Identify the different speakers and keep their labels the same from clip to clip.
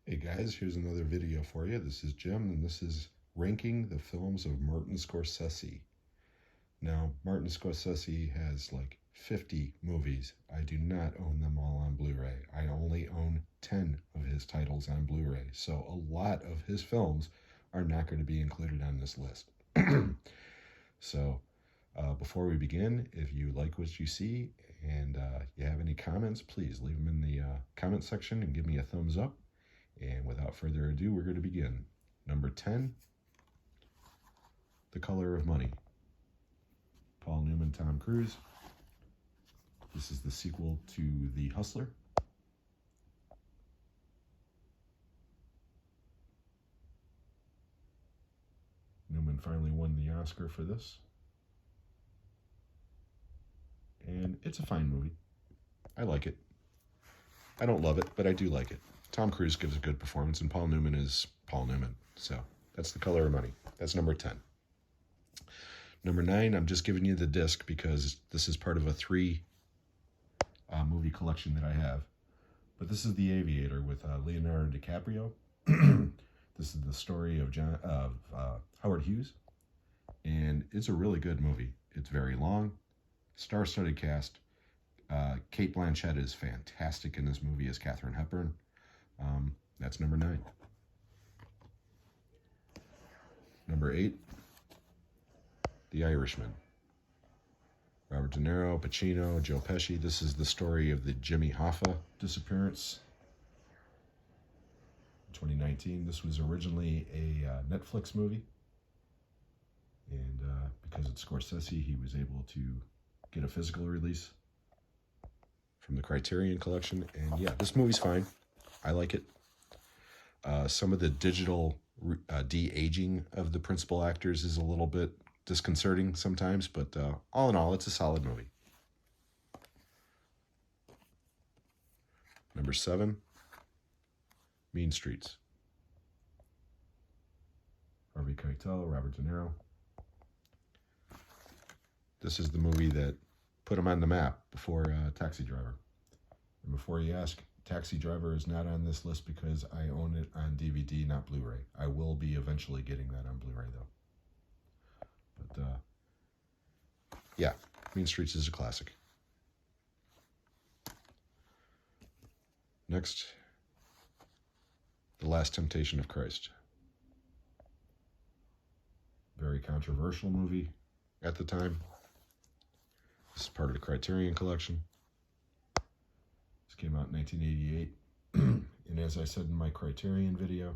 Speaker 1: Hey guys, here's another video for you. This is Jim, and this is ranking the films of Martin Scorsese. Now, Martin Scorsese has like 50 movies. I do not own them all on Blu-ray. I only own 10 of his titles on Blu-ray, so a lot of his films are not going to be included on this list. So, before we begin, if you like what you see and you have any comments, please leave them in the comment section and give me a thumbs up. And without further ado, we're going to begin. Number 10, The Color of Money. Paul Newman, Tom Cruise. This is the sequel to The Hustler. Newman finally won the Oscar for this. And it's a fine movie. I like it. I don't love it, but I do like it. Tom Cruise gives a good performance, and Paul Newman is Paul Newman. So that's The Color of Money. That's number 10. Number 9, I'm just giving you the disc because this is part of a 3 movie collection that I have. But this is The Aviator with Leonardo DiCaprio. This is the story of Howard Hughes. And it's a really good movie. It's very long, star-studded cast. Cate Blanchett is fantastic in this movie as Katharine Hepburn. That's number 9. Number 8, The Irishman. Robert De Niro, Pacino, Joe Pesci. This is the story of the Jimmy Hoffa disappearance. 2019. This was originally a Netflix movie. And because it's Scorsese, he was able to get a physical release from the Criterion Collection. And yeah, this movie's fine. I like it. Some of the digital de-aging of the principal actors is a little bit disconcerting sometimes, but all in all, it's a solid movie. Number 7, Mean Streets. Harvey Keitel, Robert De Niro. This is the movie that put him on the map before Taxi Driver. And before you ask, Taxi Driver is not on this list because I own it on DVD, not Blu-ray. I will be eventually getting that on Blu-ray, though. But, yeah, Mean Streets is a classic. Next, The Last Temptation of Christ. Very controversial movie at the time. This is part of the Criterion Collection. This came out in 1988. And as I said in my Criterion video,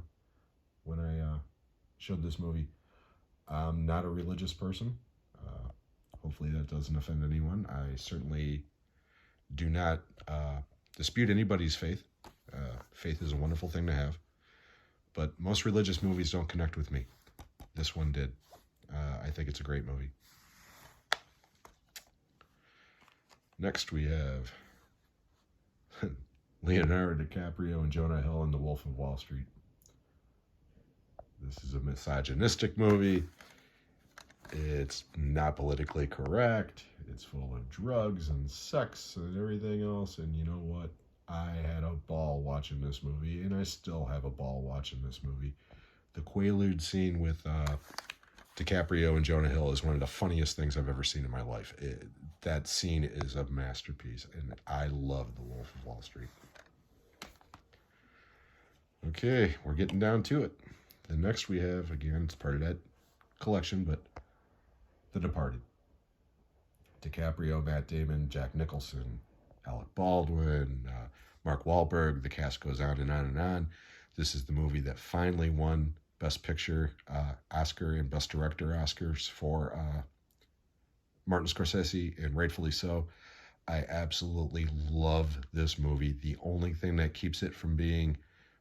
Speaker 1: when I showed this movie, I'm not a religious person. Hopefully that doesn't offend anyone. I certainly do not dispute anybody's faith. Faith is a wonderful thing to have. But most religious movies don't connect with me. This one did. I think it's a great movie. Next we have Leonardo DiCaprio and Jonah Hill in The Wolf of Wall Street. This is a misogynistic movie. It's not politically correct. It's full of drugs and sex and everything else. And you know what? I had a ball watching this movie, and I still have a ball watching this movie. The Quaalude scene with DiCaprio and Jonah Hill is one of the funniest things I've ever seen in my life. That scene is a masterpiece, and I love The Wolf of Wall Street. Okay, we're getting down to it. The next we have, again, it's part of that collection, but The Departed. DiCaprio, Matt Damon, Jack Nicholson, Alec Baldwin, Mark Wahlberg. The cast goes on and on and on. This is the movie that finally won Best Picture Oscar and Best Director Oscars for Martin Scorsese, and rightfully so. I absolutely love this movie. The only thing that keeps it from being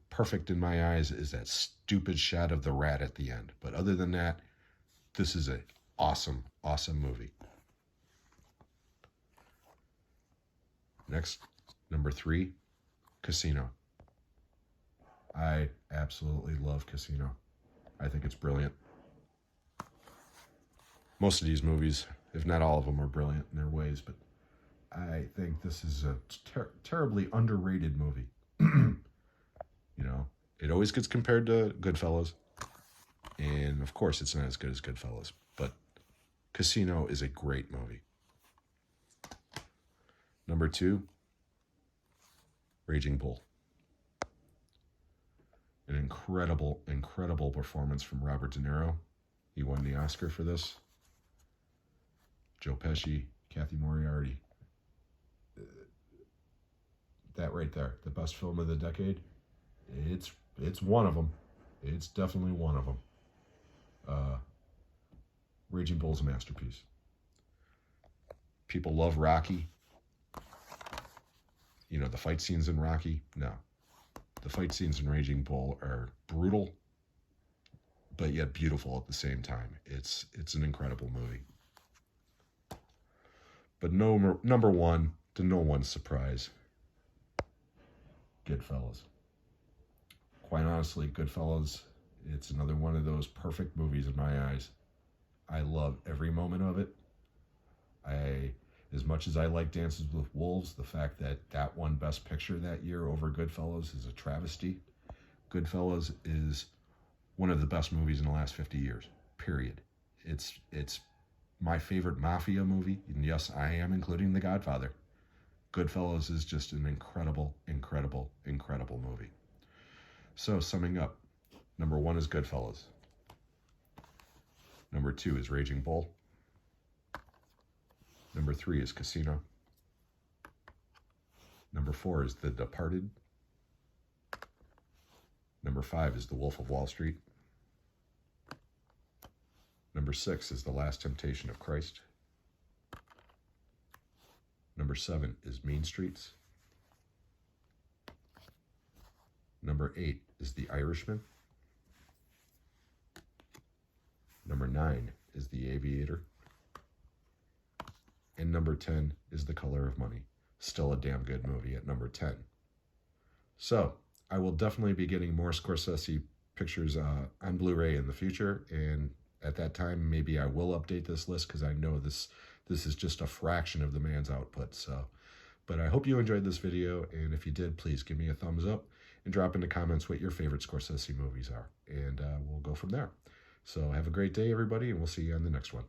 Speaker 1: perfect in my eyes is that stupid shot of the rat at the end. But other than that, this is an awesome, awesome movie. Next, number 3, Casino. I absolutely love Casino. I think it's brilliant. Most of these movies, if not all of them, are brilliant in their ways, but I think this is a terribly underrated movie. You know, It always gets compared to Goodfellas. And of course, it's not as good as Goodfellas. But Casino is a great movie. Number 2, Raging Bull. An incredible, incredible performance from Robert De Niro. He won the Oscar for this. Joe Pesci, Kathy Moriarty. That right there, the best film of the decade. It's one of them. It's definitely one of them. Raging Bull's a masterpiece. People love Rocky. You know, the fight scenes in Rocky? No. The fight scenes in Raging Bull are brutal, but yet beautiful at the same time. It's an incredible movie. But number 1, to no one's surprise, Goodfellas. Quite honestly, Goodfellas, it's another one of those perfect movies in my eyes. I love every moment of it. As much as I like Dances with Wolves, the fact that that won Best Picture that year over Goodfellas is a travesty. Goodfellas is one of the best movies in the last 50 years, period. It's my favorite mafia movie, and yes, I am including The Godfather. Goodfellas is just an incredible, incredible, incredible movie. So, summing up, number 1 is Goodfellas. Number 2 is Raging Bull. Number 3 is Casino. Number 4 is The Departed. Number 5 is The Wolf of Wall Street. Number 6 is The Last Temptation of Christ. Number 7 is Mean Streets. Number 8 is The Irishman. Number 9 is The Aviator. And number 10 is The Color of Money. Still a damn good movie at number 10. So, I will definitely be getting more Scorsese pictures on Blu-ray in the future, and at that time, maybe I will update this list because I know this is just a fraction of the man's output. So, but I hope you enjoyed this video, and if you did, please give me a thumbs up and drop in the comments what your favorite Scorsese movies are, and we'll go from there. So have a great day, everybody, and we'll see you on the next one.